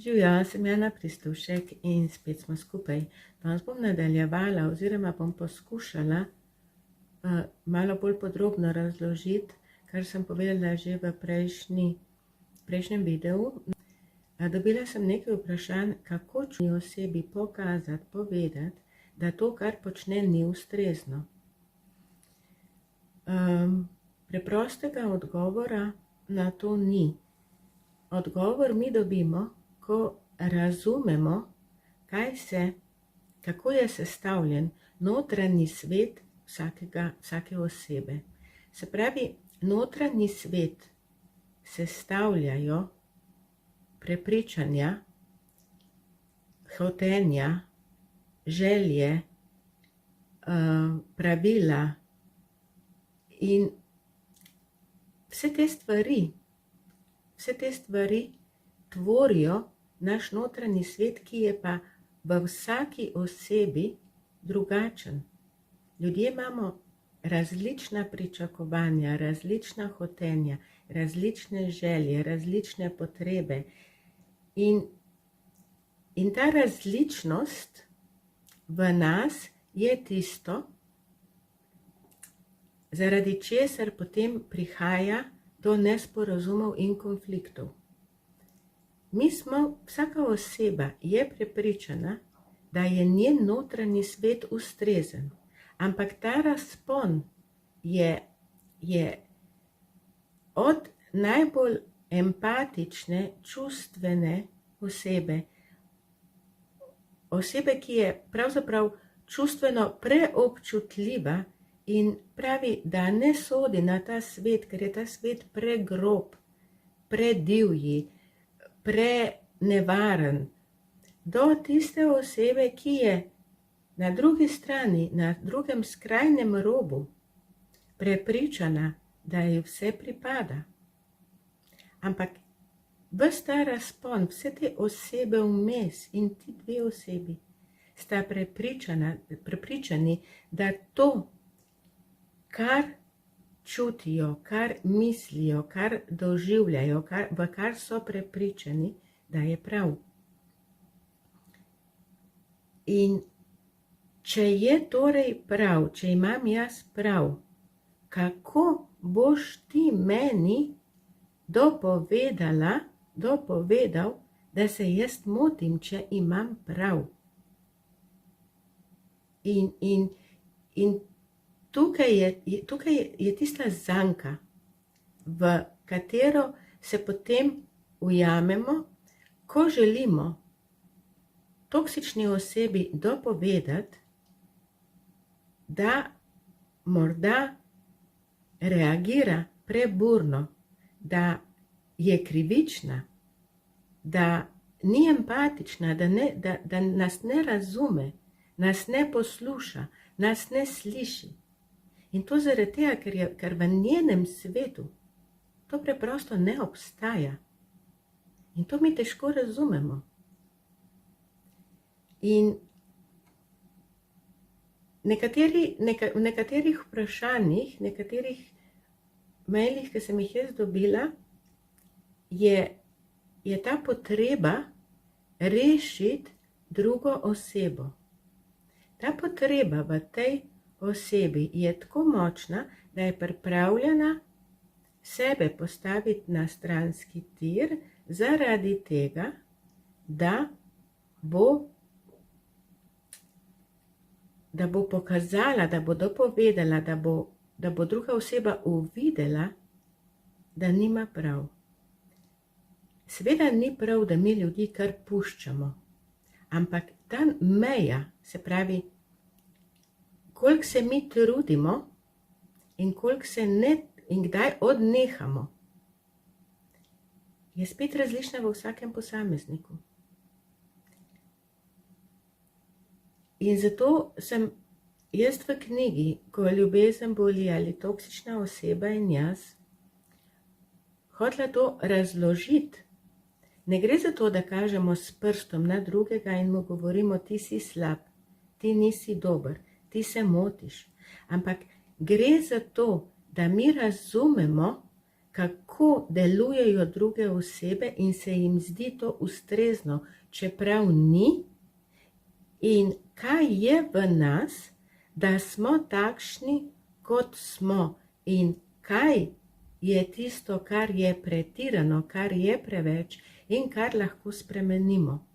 Živjo, sem Jana Pristušek in spet smo skupaj. Danes bom nadaljevala oziroma bom poskušala malo bolj podrobno razložiti, kar sem povedala že v prejšnjem videu. Dobila sem nekaj vprašanj, kako čujni osebi pokazati, povedati, da to, kar počne, ni ustrezno. Preprostega odgovora na to ni. Odgovor mi dobimo, ko razumemo, kako je sestavljen notranji svet vsake osebe. Se pravi, notranji svet sestavljajo prepričanja, hotenja, želje, pravila in vse te stvari tvorijo naš notranji svet, ki je pa v vsaki osebi drugačen. Ljudje imamo različna pričakovanja, različna hotenja, različne želje, različne potrebe. In ta različnost v nas je tisto, zaradi česar potem prihaja do nesporazumov in konfliktov. Vsaka oseba je prepričana, da je njen notranji svet ustrezen, ampak ta razpon je od najbolj empatične, čustvene osebe, ki je pravzaprav čustveno preobčutljiva in pravi, da ne sodi na ta svet, ker je ta svet pregrob, predivji, prenevaren, do tiste osebe, ki je na drugi strani, na drugem skrajnem robu, prepričana, da ji vse pripada. Ampak ves ta razpon, vse te osebe vmes in ti dve osebi sta prepričani, da to, kar čutijo, kar mislijo, kar doživljajo, v kar so prepričani, da je prav. In če je torej prav, če imam jaz prav, kako boš ti meni dopovedal, da se jaz motim, če imam prav? In tukaj je tista zanka, v katero se potem ujamemo, ko želimo toksični osebi dopovedati, da morda reagira preburno, da je krivična, da ni empatična, da nas ne razume, nas ne posluša, nas ne sliši. In to zaradi tega, ker v njenem svetu to preprosto ne obstaja. In to mi težko razumemo. In v nekaterih vprašanjih, nekaterih mailih, ki sem jih jaz dobila, je ta potreba rešiti drugo osebo. Ta potreba v tej osebi je tako močna, da je pripravljena sebe postaviti na stranski tir zaradi tega, da bo pokazala, da bo dopovedala, da bo druga oseba uvidela, da nima prav. Seveda ni prav, da mi ljudi kar puščamo, ampak ta meja, se pravi, koliko se mi trudimo in koliko se in kdaj odnehamo, je spet različna v vsakem posamezniku. In zato sem jaz v knjigi, Ko ljubezen boli ali toksična oseba in jaz, hotela to razložiti. Ne gre za to, da kažemo s prstom na drugega in mu govorimo, ti si slab, ti nisi dober, ti se motiš. Ampak gre za to, da mi razumemo, kako delujejo druge osebe in se jim zdi to ustrezno, čeprav ni, in kaj je v nas, da smo takšni, kot smo, in kaj je tisto, kar je pretirano, kar je preveč in kar lahko spremenimo.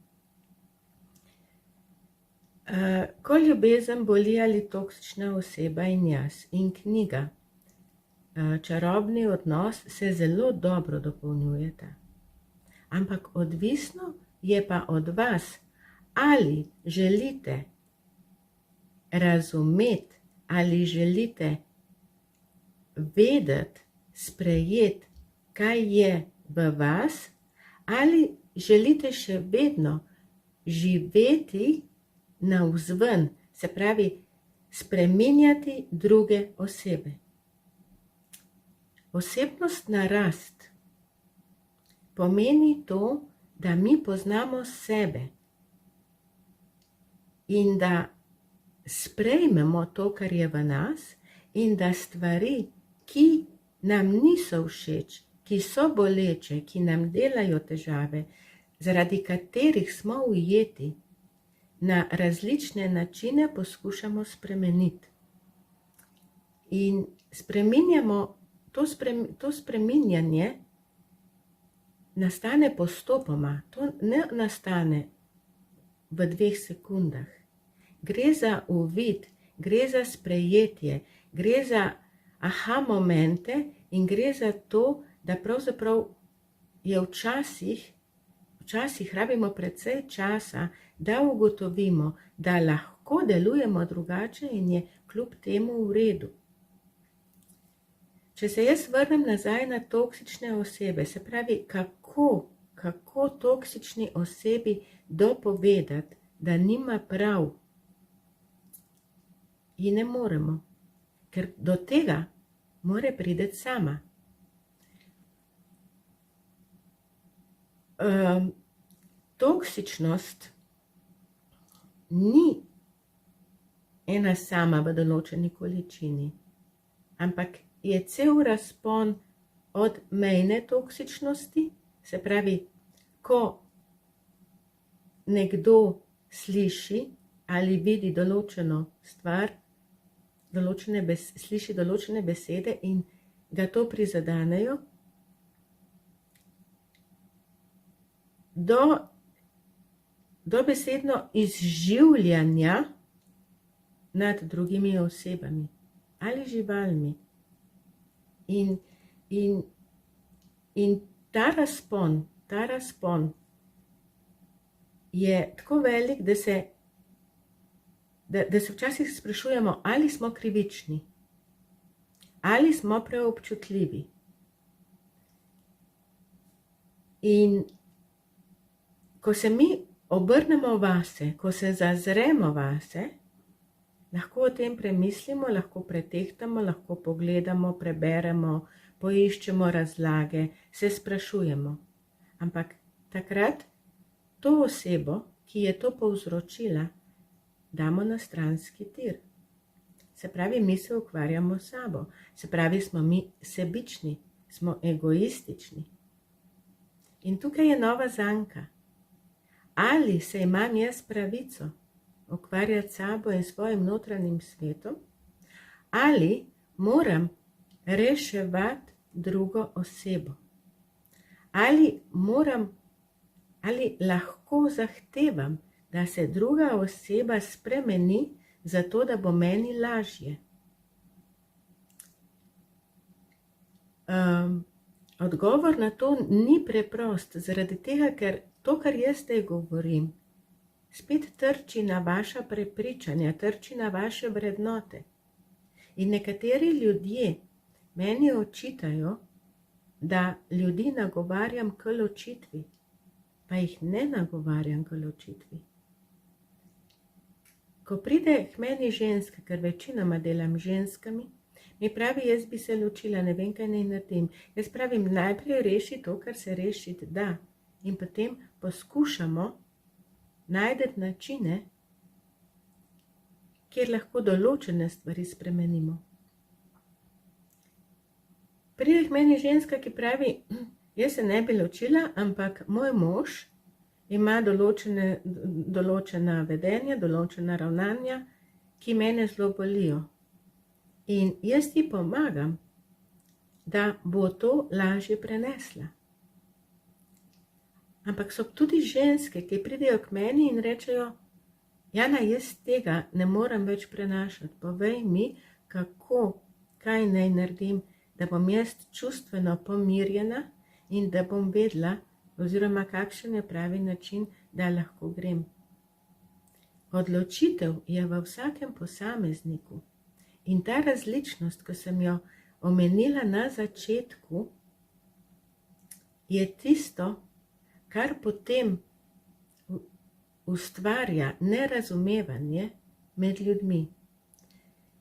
Ko ljubezen boli ali toksična oseba in jaz in knjiga, čarobni odnos se zelo dobro dopolnjujeta. Ampak odvisno je pa od vas, ali želite razumeti, ali želite vedeti, sprejeti, kaj je v vas, ali želite še vedno živeti navzven, se pravi spreminjati druge osebe. Osebnostna rast pomeni to, da mi poznamo sebe in da sprejmemo to, kar je v nas, in da stvari, ki nam niso všeč, ki so boleče, ki nam delajo težave, zaradi katerih smo ujeti, na različne načine poskušamo spremeniti. In to spreminjanje nastane postopoma, to ne nastane v 2 sekundah. Gre za uvid, gre za sprejetje, gre za aha momente in gre za to, da pravzaprav je včasih rabimo precej časa, da ugotovimo, da lahko delujemo drugače in je kljub temu v redu. Če se jaz vrnem nazaj na toksične osebe, se pravi, kako toksični osebi dopovedati, da nima prav, ji ne moremo, ker do tega mora priti sama. Toksičnost ni ena sama v določeni količini, ampak je cel razpon od mejne toksičnosti, se pravi, ko nekdo sliši ali vidi določeno stvar, sliši določene besede in ga to prizadenejo, do besedno izživljanja nad drugimi osebami ali živalmi. In ta razpon je tako velik, da se včasih sprašujemo, ali smo krivični, ali smo preobčutljivi. In ko se mi obrnemo vase, ko se zazremo vase, lahko o tem premislimo, lahko pretehtamo, lahko pogledamo, preberemo, poiščemo razlage, se sprašujemo. Ampak takrat to osebo, ki je to povzročila, damo na stranski tir. Se pravi, mi se ukvarjamo s sabo. Se pravi, smo mi sebični, smo egoistični. In tukaj je nova zanka. Ali se imam jaz pravico ukvarjati sabo in svojim notranjim svetom, ali moram reševati drugo osebo. Ali lahko zahtevam, da se druga oseba spremeni, zato da bo meni lažje. Odgovor na to ni preprost, zaradi tega, ker to, kar jaz zdaj govorim, spet trči na vaša prepričanja, trči na vaše vrednote. In nekateri ljudje meni očitajo, da ljudi nagovarjam k ločitvi, pa jih ne nagovarjam k ločitvi. Ko pride k meni ženska, ker večinoma delam ženskami, mi pravi, jaz bi se ločila, ne vem, kaj naj naredim. Jaz pravim, najprej reši to, kar se rešiti da. In potem poskušamo najti načine, kjer lahko določene stvari spremenimo. pride k meni ženska, ki pravi, jaz se ne bi ločila, ampak moj mož ima določena vedenja, določena ravnanja, ki mene zelo bolijo. In jaz ti pomagam, da bo to lažje prenesla. Ampak so tudi ženske, ki pridejo k meni in rečejo, Jana, jaz tega ne morem več prenašati, povej mi, kaj naj naredim, da bom jaz čustveno pomirjena in da bom vedela, oziroma kakšen je pravi način, da lahko grem. Odločitev je v vsakem posamezniku in ta različnost, ko sem jo omenila na začetku, je tisto, kar potem ustvarja nerazumevanje med ljudmi.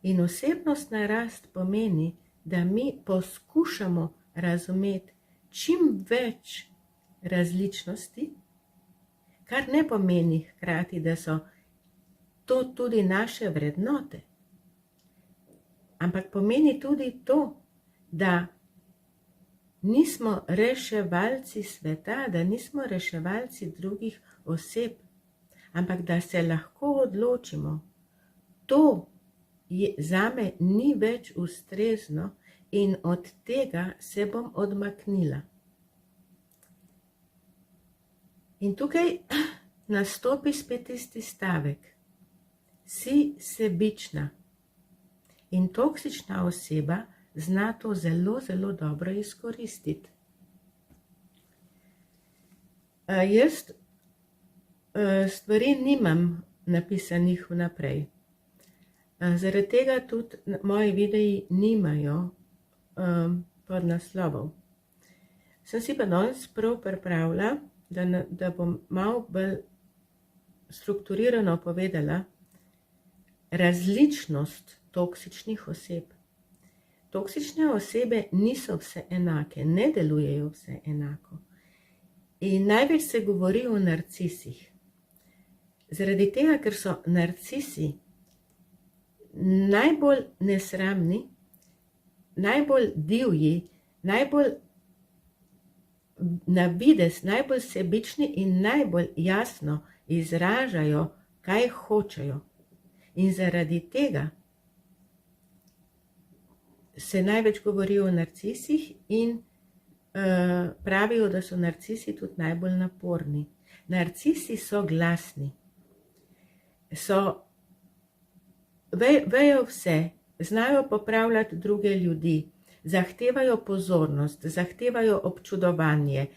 In osebnostna rast pomeni, da mi poskušamo razumeti čim več različnosti, kar ne pomeni hkrati, da so to tudi naše vrednote, ampak pomeni tudi to, da nismo reševalci sveta, da nismo reševalci drugih oseb, ampak da se lahko odločimo, to zame ni več ustrezno in od tega se bom odmaknila. In tukaj nastopi spet tisti stavek. Si sebična. In toksična oseba zna to zelo, zelo dobro izkoristiti. Jaz stvari nimam napisanih vnaprej. Zaradi tega tudi moji videi nimajo podnaslovov. Sem si pa danes prav pripravila, da bom malo bolj strukturirano povedala različnost toksičnih oseb. Toksične osebe niso vse enake, ne delujejo vse enako. In največ se govori o narcisih. Zaradi tega, ker so narcisi najbolj nesramni, najbolj divji, najbolj na videz, najbolj sebični in najbolj jasno izražajo, kaj hočejo. In zaradi tega se največ govori o narcisih in pravijo, da so narcisi tudi najbolj naporni. Narcisi so glasni. Vejo vse, znajo popravljati druge ljudi, zahtevajo pozornost, zahtevajo občudovanje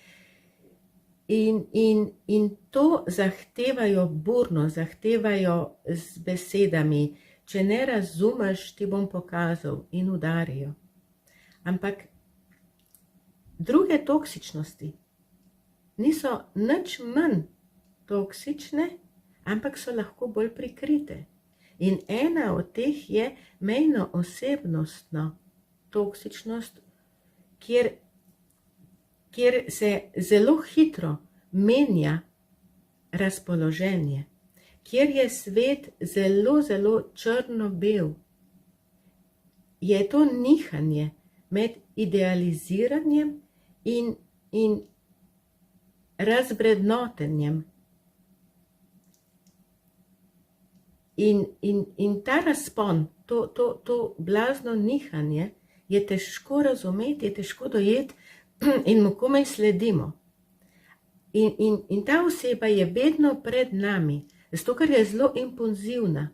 in to zahtevajo burno, zahtevajo z besedami, če ne razumeš, ti bom pokazal in udarijo. Ampak druge toksičnosti niso nič manj toksične, ampak so lahko bolj prikrite. In ena od teh je mejno osebnostno toksičnost, kjer se zelo hitro menja razpoloženje, kjer je svet zelo, zelo črno-bel. Je to nihanje med idealiziranjem in razvrednotenjem. In ta razpon, to blazno nihanje je težko razumeti, je težko dojeti in mu komaj sledimo. In ta oseba je vedno pred nami, zato ker je zelo impulzivna.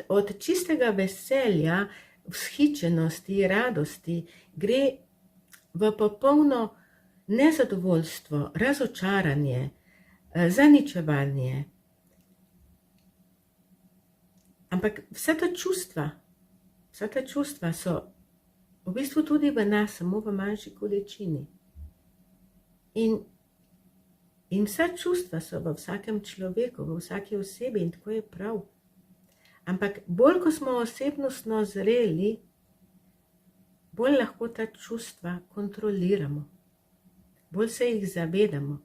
Od čistega veselja, vzhičenosti, radosti gre v popolno nezadovoljstvo, razočaranje, zaničevanje. Ampak vsa ta čustva so v bistvu tudi v nas, samo v manjši količini. In vsa čustva so v vsakem človeku, v vsaki osebi in tako je prav. Ampak bolj, ko smo osebnostno zreli, bolj lahko ta čustva kontroliramo. Bolj se jih zavedamo.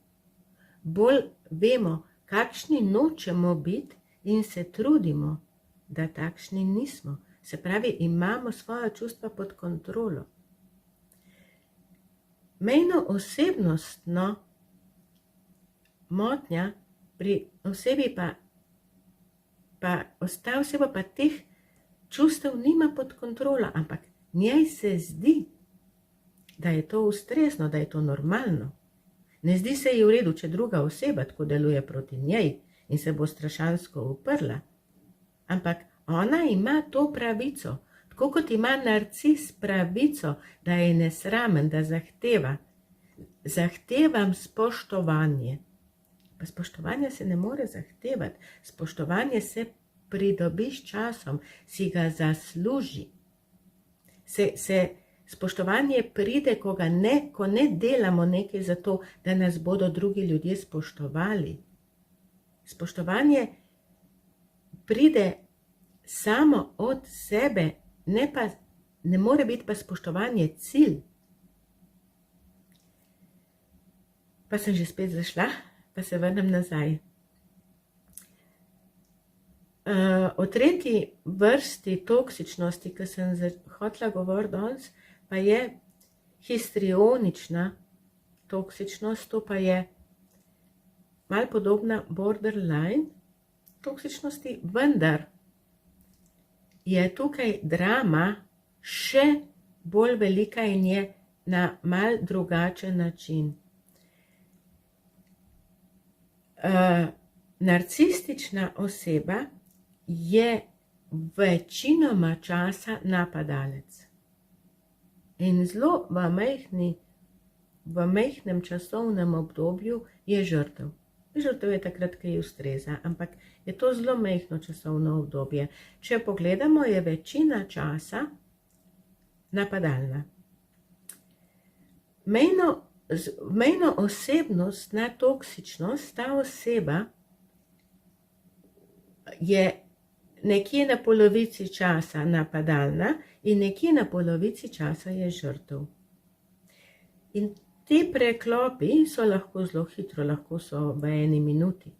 Bolj vemo, kakšni nočemo biti in se trudimo, da takšni nismo. Se pravi, imamo svoja čustva pod kontrolo. mejno osebnostno motnja pri osebi pa ta oseba pa teh čustev nima pod kontrolo, ampak njej se zdi, da je to ustrezno, da je to normalno. Ne zdi se ji v redu, če druga oseba tako deluje proti njej in se bo strašansko uprla. Ampak ona ima to pravico, tako kot ima narcis pravico, da je nesramen, da zahteva. Zahtevam spoštovanje. Pa spoštovanje se ne more zahtevati. Spoštovanje se pridobi s časom, si ga zasluži. Spoštovanje pride, ko ne delamo nekaj za to, da nas bodo drugi ljudje spoštovali. Spoštovanje pride samo od sebe, ne more biti pa spoštovanje cilj. Pa sem že spet zašla, pa se vrnem nazaj. O tretji vrsti toksičnosti, ki sem hotela govoriti danes, pa je histrionična toksičnost, to pa je malo podobna borderline toksičnosti, vendar je tukaj drama še bolj velika in je na mal drugačen način. Narcistična oseba je večinoma časa napadalec in zelo v majhnem časovnem obdobju je žrtev. Žrtev je takrat, ko ji ustreza, ampak je to zelo majhno časovno obdobje. Če pogledamo, je večina časa napadalna. Mejno osebnostna toksičnost, ta oseba je nekje na polovici časa napadalna in nekje na polovici časa je žrtev. In ti preklopi so lahko zelo hitro, lahko so v 1 minuti,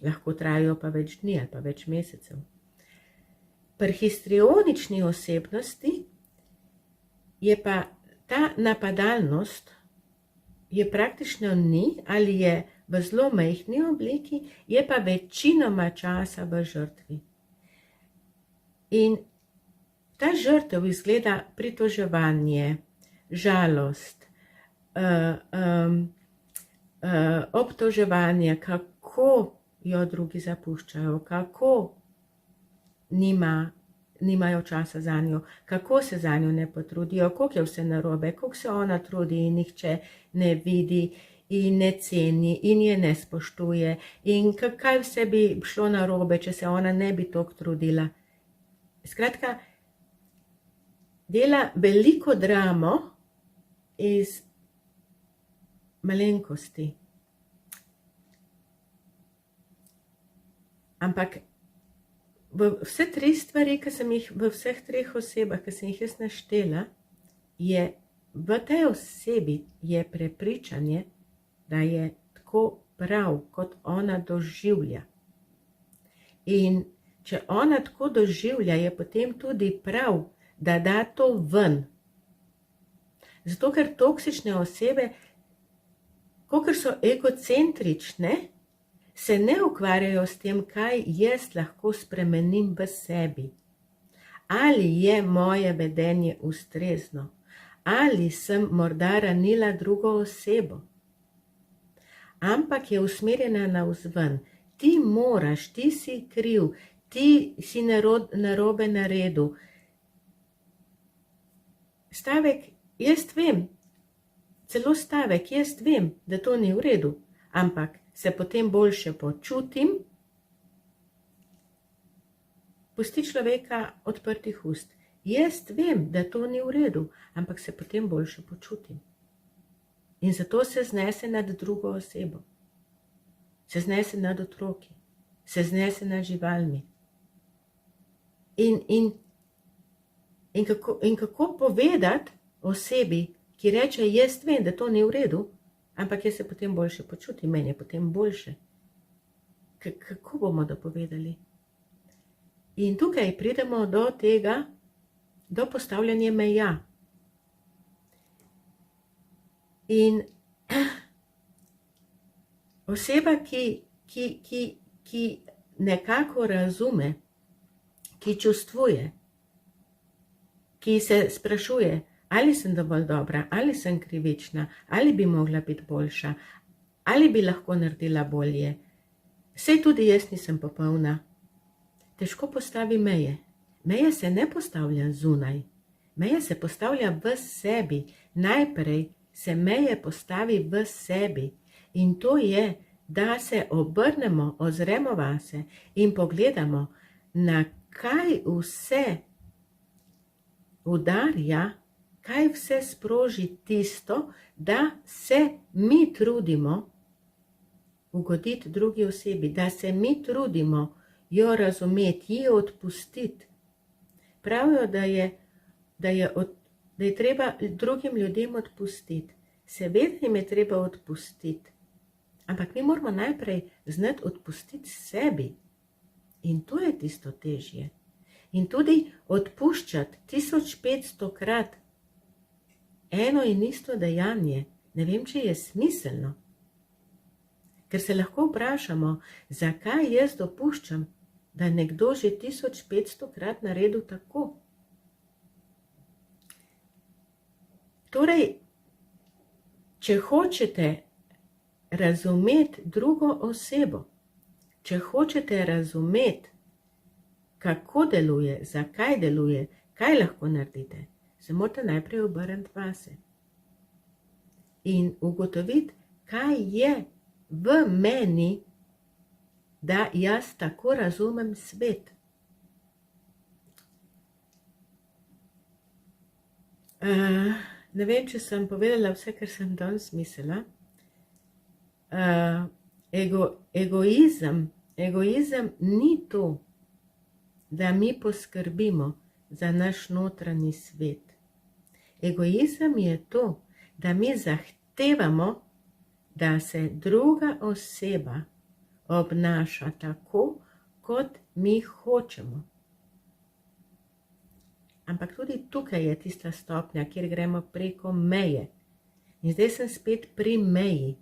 lahko trajajo pa več dni ali pa več mesecev. Pri histrionični osebnosti je pa ta napadalnost je praktično ni ali je v zelo majhni obliki, je pa večinoma časa v žrtvi. In ta žrtev izgleda pritoževanje, žalost, obtoževanje, kako jo drugi zapuščajo, kako nimajo časa za njo, kako se za njo ne potrudijo, koliko je vse narobe, koliko se ona trudi in nihče ne vidi in ne ceni in je ne spoštuje in kaj vse bi šlo narobe, če se ona ne bi toliko trudila. Skratka, dela veliko dramo iz malenkosti. Ampak vse 3 stvari, ki sem jih v vseh 3 osebah, ki sem jih jaz naštela, je v tej osebi je prepričanje, da je tako prav, kot ona doživlja. In če ona tako doživlja, je potem tudi prav, da da to ven. Zato, ker toksične osebe, kakor so egocentrične, se ne ukvarjajo s tem, kaj jaz lahko spremenim v sebi. Ali je moje vedenje ustrezno? Ali sem morda ranila drugo osebo? Ampak je usmerjena navzven. Ti moraš, ti si kriv, ti si narobe naredil. Stavek, jaz vem, celo stavek, jaz vem, da to ni v redu, ampak se potem boljše počutim, pusti človeka odprtih ust. Jaz vem, da to ni v redu, ampak se potem boljše počutim. In zato se znese nad drugo osebo. Se znese nad otroki. Se znese nad živalmi. In kako povedati osebi, ki reče, jaz vem, da to ni v redu, ampak jaz se potem boljše počutim, meni je potem boljše. Kako bomo dopovedali? In tukaj pridemo do tega, do postavljanja meja. In oseba, ki nekako razume, ki čustvuje, ki se sprašuje, ali sem dovolj dobra, ali sem krivična, ali bi mogla biti boljša, ali bi lahko naredila bolje. Sej tudi jaz nisem popolna. Težko postavi meje. Meje se ne postavlja zunaj. Meje se postavlja v sebi. Najprej se meje postavi v sebi. In to je, da se obrnemo, ozremo vase in pogledamo, na kaj vse udarja, kaj vse sproži tisto, da se mi trudimo ugoditi drugi osebi, da se mi trudimo jo razumeti, ji odpustiti. Pravijo, da je treba drugim ljudem odpustiti. Seveda jim je treba odpustiti. Ampak mi moramo najprej znati odpustiti sebi. In to je tisto težje. In tudi odpuščati 1500-krat eno in isto dejanje. Ne vem, če je smiselno. Ker se lahko vprašamo, zakaj jaz dopuščam, da nekdo že 1500-krat naredil tako. Torej, če hočete razumeti drugo osebo, če hočete razumeti, kako deluje, zakaj deluje, kaj lahko naredite, se morate najprej obrniti vase in ugotoviti, kaj je v meni, da jaz tako razumem svet. Ne vem, če sem povedala vse, kar sem danes mislila. Egoizem ni to, da mi poskrbimo za naš notranji svet. Egoizem je to, da mi zahtevamo, da se druga oseba obnaša tako, kot mi hočemo. Ampak tudi tukaj je tista stopnja, kjer gremo preko meje. In zdaj sem spet pri meji.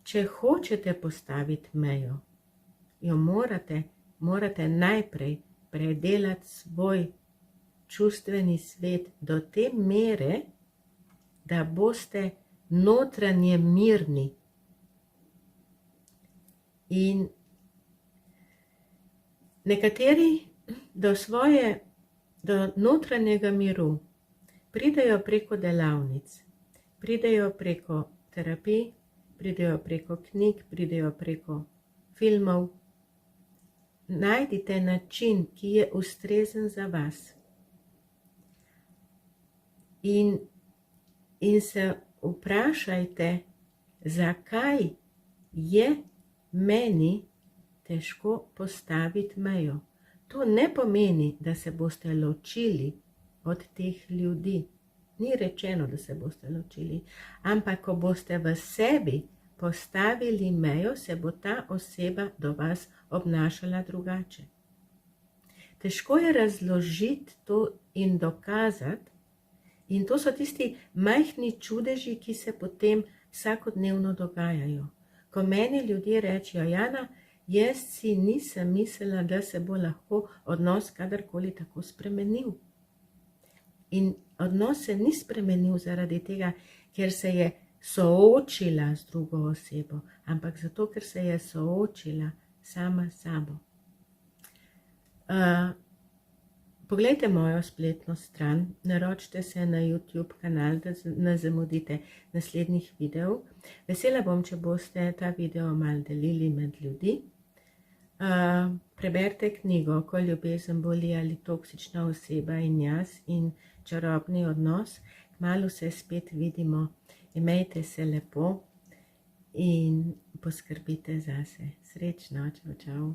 Če hočete postaviti mejo, jo morate najprej predelati svoj čustveni svet do te mere, da boste notranje mirni. In nekateri do notranjega miru pridejo preko delavnic, pridejo preko terapij, pridejo preko knjig, pridejo preko filmov. Najdite način, ki je ustrezen za vas. In se vprašajte, zakaj je meni težko postaviti mejo. To ne pomeni, da se boste ločili od teh ljudi. Ni rečeno, da se boste ločili. Ampak, ko boste v sebi postavili mejo, se bo ta oseba do vas obnašala drugače. Težko je razložiti to in dokazati. In to so tisti majhni čudeži, ki se potem vsakodnevno dogajajo. Ko meni ljudje rečejo, Jana, jaz si nisem mislila, da se bo lahko odnos kadarkoli tako spremenil. In odnos se ni spremenil zaradi tega, ker se je soočila z drugo osebo, ampak zato, ker se je soočila sama s sabo. Poglejte mojo spletno stran, naročite se na YouTube kanal, da ne zamudite naslednjih videov. Vesela bom, če boste ta video malo delili med ljudi. Preberite knjigo Ko ljubezen boli ali toksična oseba in jaz in čarobni odnos. Kmalu se spet vidimo. Imejte se lepo in poskrbite zase. Srečno, čau, čau.